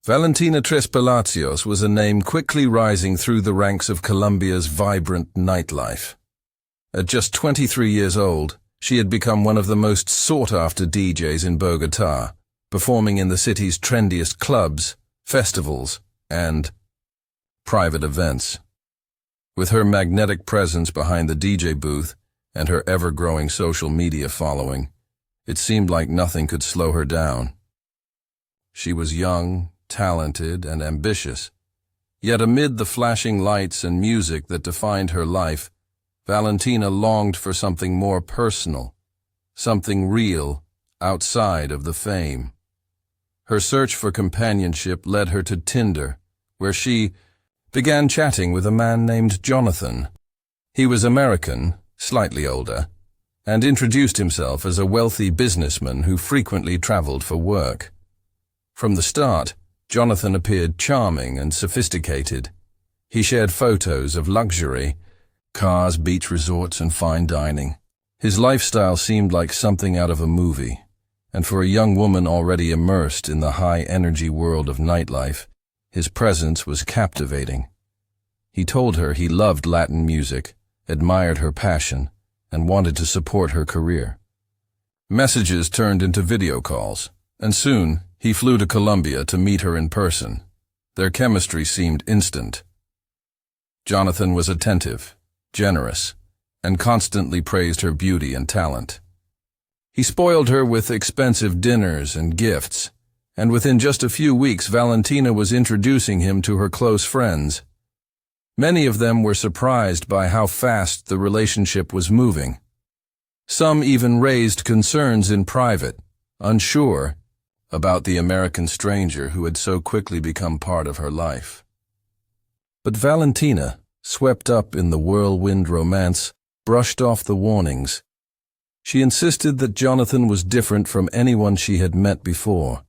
Valentina Trespalacios was a name quickly rising through the ranks of Colombia's vibrant nightlife. At just 23 years old, she had become one of the most sought-after DJs in Bogotá, performing in the city's trendiest clubs, festivals, and private events. With her magnetic presence behind the DJ booth and her ever-growing social media following, it seemed like nothing could slow her down. She was young, talented, and ambitious. Yet amid the flashing lights and music that defined her life, Valentina longed for something more personal, something real, outside of the fame. Her search for companionship led her to Tinder, where she began chatting with a man named Jonathan. He was American, slightly older, and introduced himself as a wealthy businessman who frequently traveled for work. From the start, Jonathan appeared charming and sophisticated. He shared photos of luxury, cars, beach resorts, and fine dining. His lifestyle seemed like something out of a movie, and for a young woman already immersed in the high-energy world of nightlife, his presence was captivating. He told her he loved Latin music, admired her passion, and wanted to support her career. Messages turned into video calls, and soon he flew to Colombia to meet her in person. Their chemistry seemed instant. Jonathan was attentive, generous, and constantly praised her beauty and talent. He spoiled her with expensive dinners and gifts, and within just a few weeks Valentina was introducing him to her close friends. Many of them were surprised by how fast the relationship was moving. Some even raised concerns in private, unsure about the American stranger who had so quickly become part of her life. But Valentina, swept up in the whirlwind romance, brushed off the warnings. She insisted that Jonathan was different from anyone she had met before.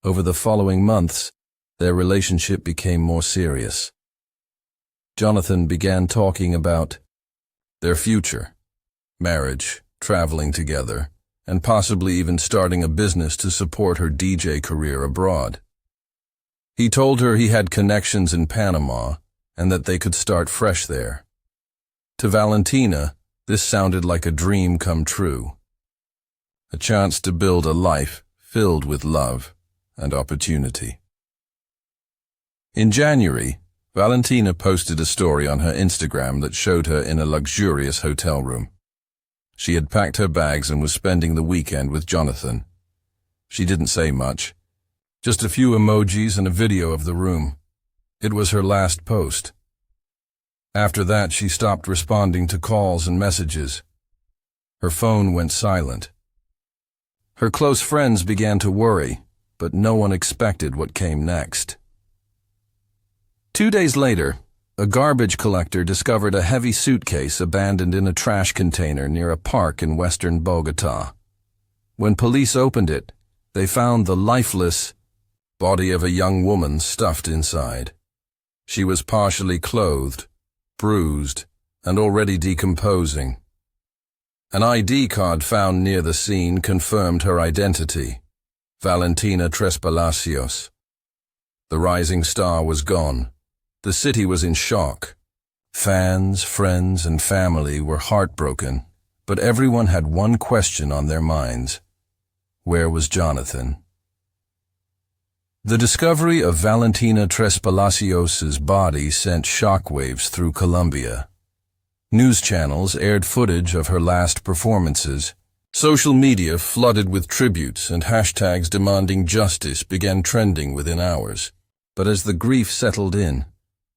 Over the following months, their relationship became more serious. Jonathan began talking about their future, marriage, traveling together, and possibly even starting a business to support her DJ career abroad. He told her he had connections in Panama and that they could start fresh there. To Valentina, this sounded like a dream come true. A chance to build a life filled with love and opportunity. In January, Valentina posted a story on her Instagram that showed her in a luxurious hotel room. She had packed her bags and was spending the weekend with Jonathan. She didn't say much, just a few emojis and a video of the room. It was her last post. After that, she stopped responding to calls and messages. Her phone went silent. Her close friends began to worry, but no one expected what came next. 2 days later, a garbage collector discovered a heavy suitcase abandoned in a trash container near a park in western Bogotá. When police opened it, they found the lifeless body of a young woman stuffed inside. She was partially clothed, bruised, and already decomposing. An ID card found near the scene confirmed her identity: Valentina Trespalacios. The rising star was gone. The city was in shock. Fans, friends, and family were heartbroken, but everyone had one question on their minds: where was Jonathan? The discovery of Valentina Trespalacios' body sent shockwaves through Colombia. News channels aired footage of her last performances. Social media flooded with tributes, and hashtags demanding justice began trending within hours. But as the grief settled in,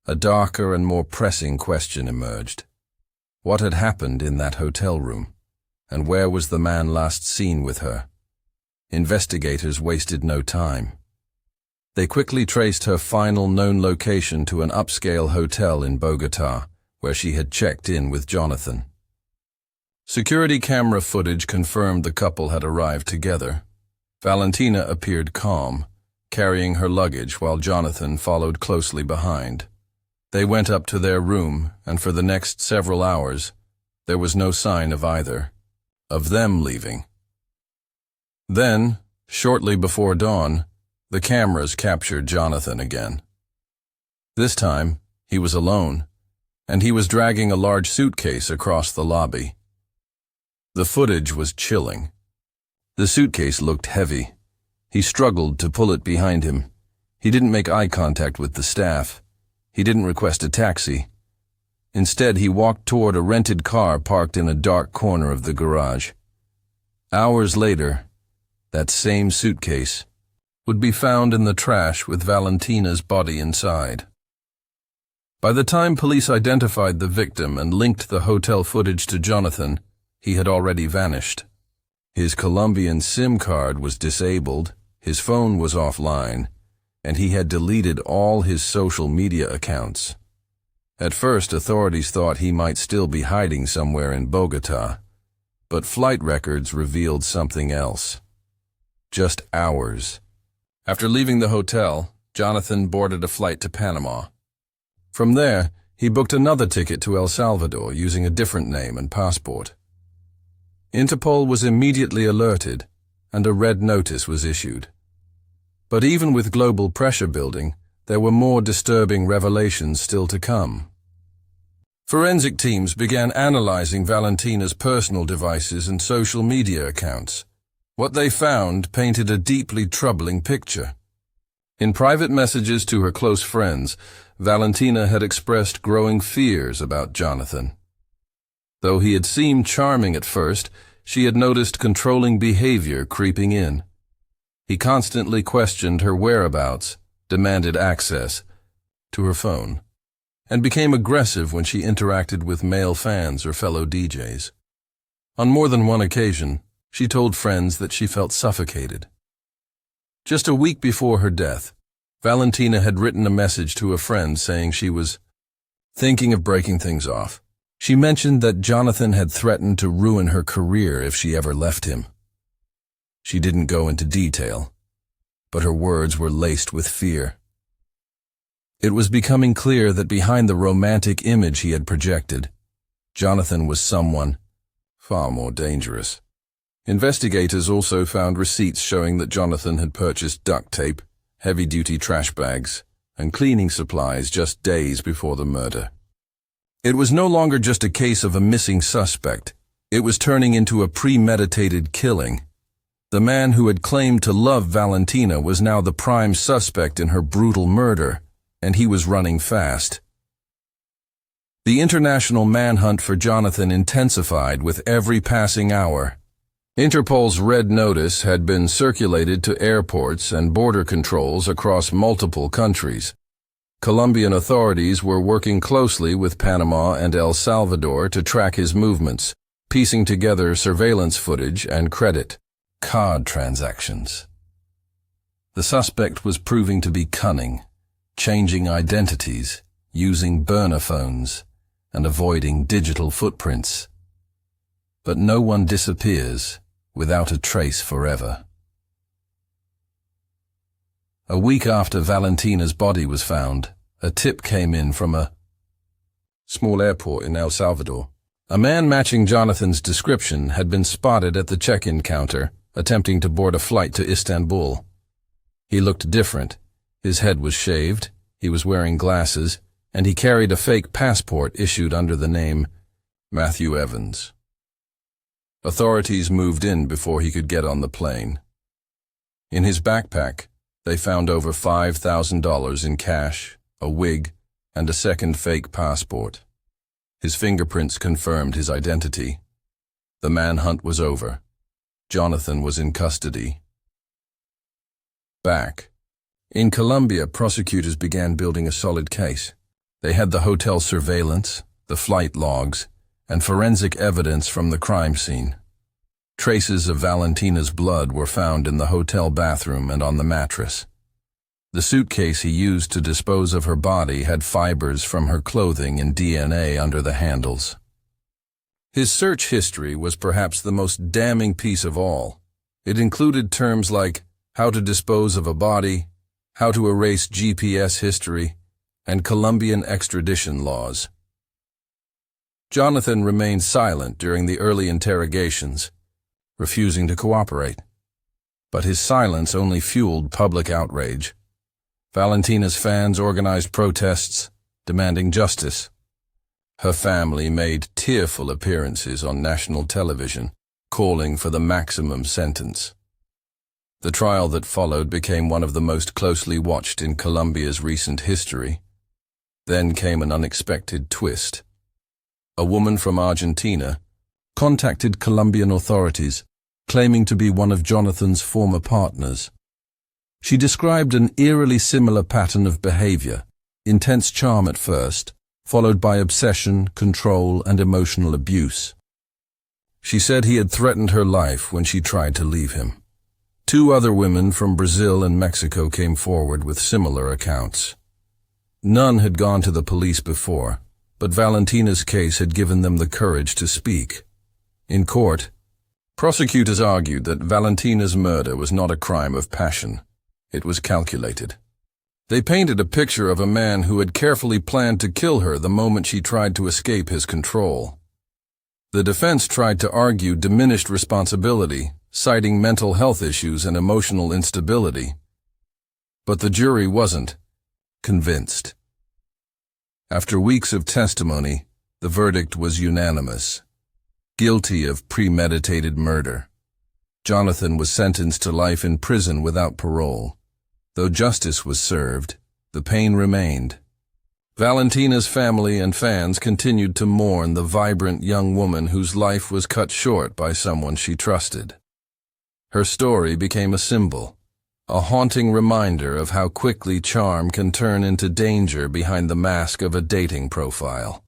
a darker and more pressing question emerged. What had happened in that hotel room? And where was the man last seen with her? Investigators wasted no time. They quickly traced her final known location to an upscale hotel in Bogotá, where she had checked in with Jonathan. Security camera footage confirmed the couple had arrived together. Valentina appeared calm, carrying her luggage while Jonathan followed closely behind. They went up to their room, and for the next several hours, there was no sign of either, of them leaving. Then, shortly before dawn, The cameras captured Jonathan again. This time, he was alone, and he was dragging a large suitcase across the lobby. The footage was chilling. The suitcase looked heavy. He struggled to pull it behind him. He didn't make eye contact with the staff. He didn't request a taxi. Instead, he walked toward a rented car parked in a dark corner of the garage. Hours later, that same suitcase would be found in the trash with Valentina's body inside. By the time police identified the victim and linked the hotel footage to Jonathan, he had already vanished. His Colombian SIM card was disabled, his phone was offline, and he had deleted all his social media accounts. At first, authorities thought he might still be hiding somewhere in Bogota, but flight records revealed something else. Just hours after leaving the hotel, Jonathan boarded a flight to Panama. From there, he booked another ticket to El Salvador using a different name and passport. Interpol was immediately alerted, and a red notice was issued. But even with global pressure building, there were more disturbing revelations still to come. Forensic teams began analyzing Valentina's personal devices and social media accounts. What they found painted a deeply troubling picture. In private messages to her close friends, Valentina had expressed growing fears about Jonathan. Though he had seemed charming at first, she had noticed controlling behavior creeping in. He constantly questioned her whereabouts, demanded access to her phone, and became aggressive when she interacted with male fans or fellow DJs. On more than one occasion, she told friends that she felt suffocated. Just a week before her death, Valentina had written a message to a friend saying she was thinking of breaking things off. She mentioned that Jonathan had threatened to ruin her career if she ever left him. She didn't go into detail, but her words were laced with fear. It was becoming clear that behind the romantic image he had projected, Jonathan was someone far more dangerous. Investigators also found receipts showing that Jonathan had purchased duct tape, heavy-duty trash bags, and cleaning supplies just days before the murder. It was no longer just a case of a missing suspect. It was turning into a premeditated killing. The man who had claimed to love Valentina was now the prime suspect in her brutal murder, and he was running fast. The international manhunt for Jonathan intensified with every passing hour. Interpol's red notice had been circulated to airports and border controls across multiple countries. Colombian authorities were working closely with Panama and El Salvador to track his movements, piecing together surveillance footage and credit card transactions. The suspect was proving to be cunning, changing identities, using burner phones, and avoiding digital footprints. But no one disappears without a trace forever. A week after Valentina's body was found, a tip came in from a small airport in El Salvador. A man matching Jonathan's description had been spotted at the check-in counter, attempting to board a flight to Istanbul. He looked different. His head was shaved, he was wearing glasses, and he carried a fake passport issued under the name Matthew Evans. Authorities moved in before he could get on the plane. In his backpack, they found over $5,000 in cash, a wig, and a second fake passport. His fingerprints confirmed his identity. The manhunt was over. Jonathan was in custody. Back in Colombia, prosecutors began building a solid case. They had the hotel surveillance, the flight logs, and forensic evidence from the crime scene. Traces of Valentina's blood were found in the hotel bathroom and on the mattress. The suitcase he used to dispose of her body had fibers from her clothing and DNA under the handles. His search history was perhaps the most damning piece of all. It included terms like how to dispose of a body, how to erase GPS history, and Colombian extradition laws. Jonathan remained silent during the early interrogations, refusing to cooperate. But his silence only fueled public outrage. Valentina's fans organized protests, demanding justice. Her family made tearful appearances on national television, calling for the maximum sentence. The trial that followed became one of the most closely watched in Colombia's recent history. Then came an unexpected twist. A woman from Argentina contacted Colombian authorities, claiming to be one of Jonathan's former partners. She described an eerily similar pattern of behavior, intense charm at first, followed by obsession, control, and emotional abuse. She said he had threatened her life when she tried to leave him. 2 other women from Brazil and Mexico came forward with similar accounts. None had gone to the police before, but Valentina's case had given them the courage to speak. In court, prosecutors argued that Valentina's murder was not a crime of passion. It was calculated. They painted a picture of a man who had carefully planned to kill her the moment she tried to escape his control. The defense tried to argue diminished responsibility, citing mental health issues and emotional instability. But the jury wasn't convinced. After weeks of testimony, the verdict was unanimous. Guilty of premeditated murder. Jonathan was sentenced to life in prison without parole. Though justice was served, the pain remained. Valentina's family and fans continued to mourn the vibrant young woman whose life was cut short by someone she trusted. Her story became a symbol, a haunting reminder of how quickly charm can turn into danger behind the mask of a dating profile.